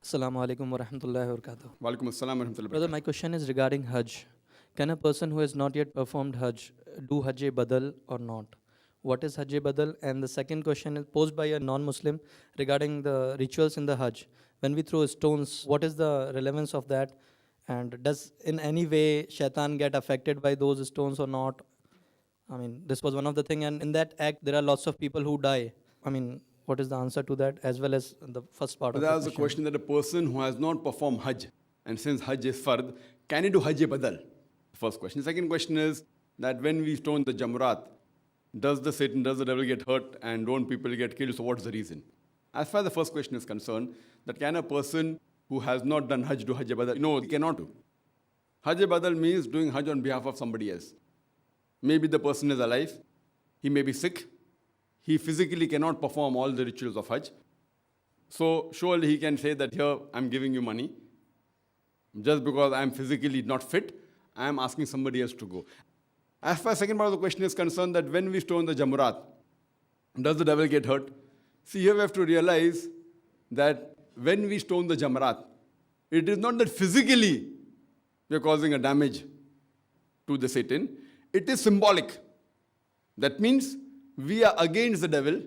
Assalamu alaikum wa rahmatullahi wa barakatuh. Walaikum assalam wa rahmatullahi wa Brother, my question is regarding Hajj. Can a person who has not yet performed Hajj do Hajj-e-Badal or not? What is Hajj-e-Badal? And the second question is posed by a non-Muslim regarding the rituals in the Hajj. When we throw stones, what is the relevance of that? And does in any way shaitan get affected by those stones or not? I mean, this was one of the things, and in that act there are lots of people who die. I mean, what is the answer to that, as well as the first part of the There's question? a question that a person who has not performed Hajj, and since Hajj is fard, can he do Hajj-e-Badal? First question. The second question is that when we stone the Jamaraat, does the devil get hurt and don't people get killed? So what's the reason? As far as the first question is concerned, that can a person who has not done Hajj do Hajj-e-Badal? No, he cannot do. Hajj-e-Badal means doing Hajj on behalf of somebody else. Maybe the person is alive, he may be sick, he physically cannot perform all the rituals of Hajj. So surely he can say that here I'm giving you money. Just because I'm physically not fit, I am asking somebody else to go. As far as the second part of the question is concerned, that when we stone the Jamaraat, does the devil get hurt? See, here we have to realize that when we stone the Jamaraat, it is not that physically we are causing a damage to the Satan. It is symbolic. That means we are against the devil.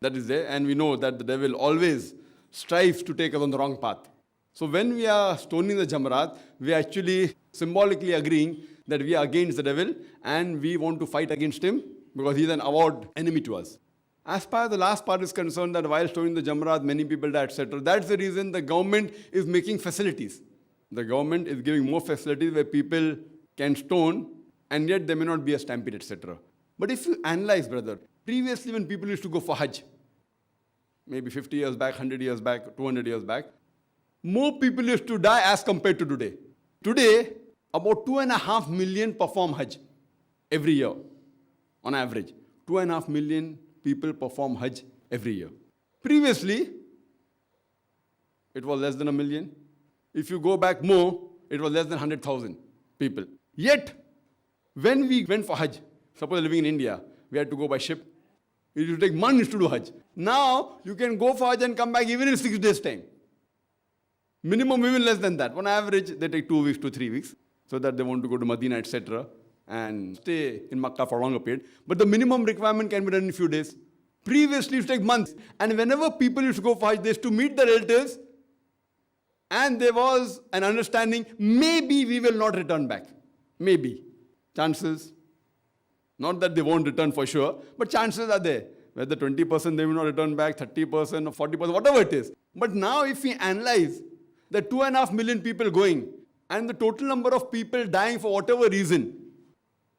That is there, and we know that the devil always strives to take us on the wrong path. So when we are stoning the Jamaraat, we are actually symbolically agreeing that we are against the devil and we want to fight against him because he is an avowed enemy to us. As far as the last part is concerned, that while stoning the Jamaraat, many people die, etc. That's the reason the government is making facilities. The government is giving more facilities where people can stone and yet there may not be a stampede, etc. But if you analyze, brother, previously when people used to go for Hajj, maybe 50 years back, 100 years back, 200 years back, more people used to die as compared to today. Today, about 2.5 million perform Hajj every year, on average. 2.5 million people perform Hajj every year. Previously, it was less than 1 million. If you go back more, it was less than 100,000 people. Yet, when we went for Hajj, suppose living in India, we had to go by ship. It used to take months to do Hajj. Now, you can go for Hajj and come back even in 6 days' time. Minimum even less than that. On average, they take 2 weeks to 3 weeks, so that they want to go to Medina, etc. and stay in Makkah for a longer period. But the minimum requirement can be done in a few days. Previously, it used to take months. And whenever people used to go for Hajj, they used to meet the relatives, and there was an understanding, maybe we will not return back. Maybe. Chances. Not that they won't return for sure, but chances are there. Whether 20% they will not return back, 30% or 40%, whatever it is. But now if we analyze the 2.5 million people going and the total number of people dying for whatever reason,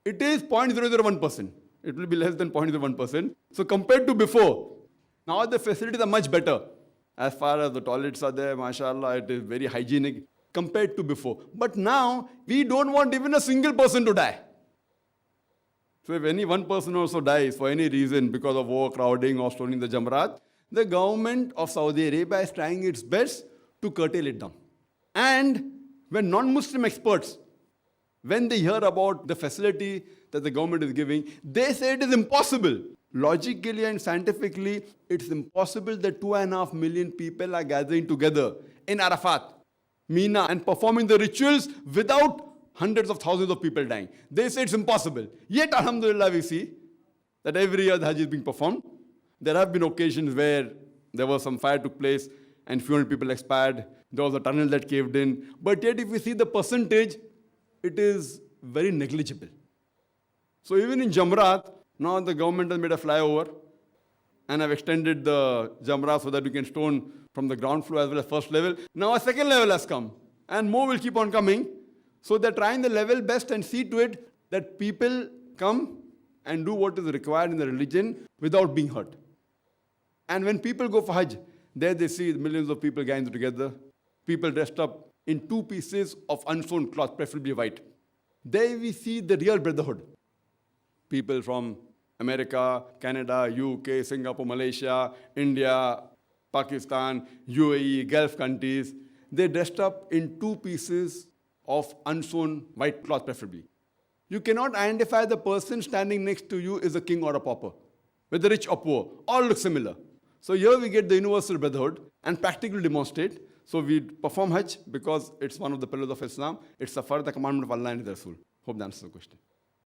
it is 0.001%. It will be less than 0.01%. So compared to before, now the facilities are much better. As far as the toilets are there, mashallah, it is very hygienic compared to before. But now, we don't want even a single person to die. So if any one person also dies for any reason because of overcrowding or stoning the Jamaraat, the government of Saudi Arabia is trying its best to curtail it down. And when non-Muslim experts, when they hear about the facility that the government is giving, they say it is impossible. Logically and scientifically, it's impossible that 2.5 million people are gathering together in Arafat, Mina, and performing the rituals without hundreds of thousands of people dying. They say it's impossible. Yet, alhamdulillah, we see that every year the Hajj is being performed. There have been occasions where there was some fire took place and few hundred people expired. There was a tunnel that caved in. But yet, if we see the percentage, it is very negligible. So even in Jamaraat, now the government has made a flyover and have extended the Jamaraat so that you can stone from the ground floor as well as first level. Now a second level has come and more will keep on coming. So they're trying the level best and see to it that people come and do what is required in the religion without being hurt. And when people go for Hajj, there they see millions of people gathering together, people dressed up in 2 pieces of unsewn cloth, preferably white. There we see the real brotherhood. People from America, Canada, UK, Singapore, Malaysia, India, Pakistan, UAE, Gulf countries, they dressed up in 2 pieces of unsewn white cloth preferably. You cannot identify the person standing next to you is a king or a pauper, whether rich or poor. All look similar. So here we get the universal brotherhood and practically demonstrate. So we perform Hajj because it's one of the pillars of Islam. It's a fard, the commandment of Allah and His Rasul. Hope that answers the question.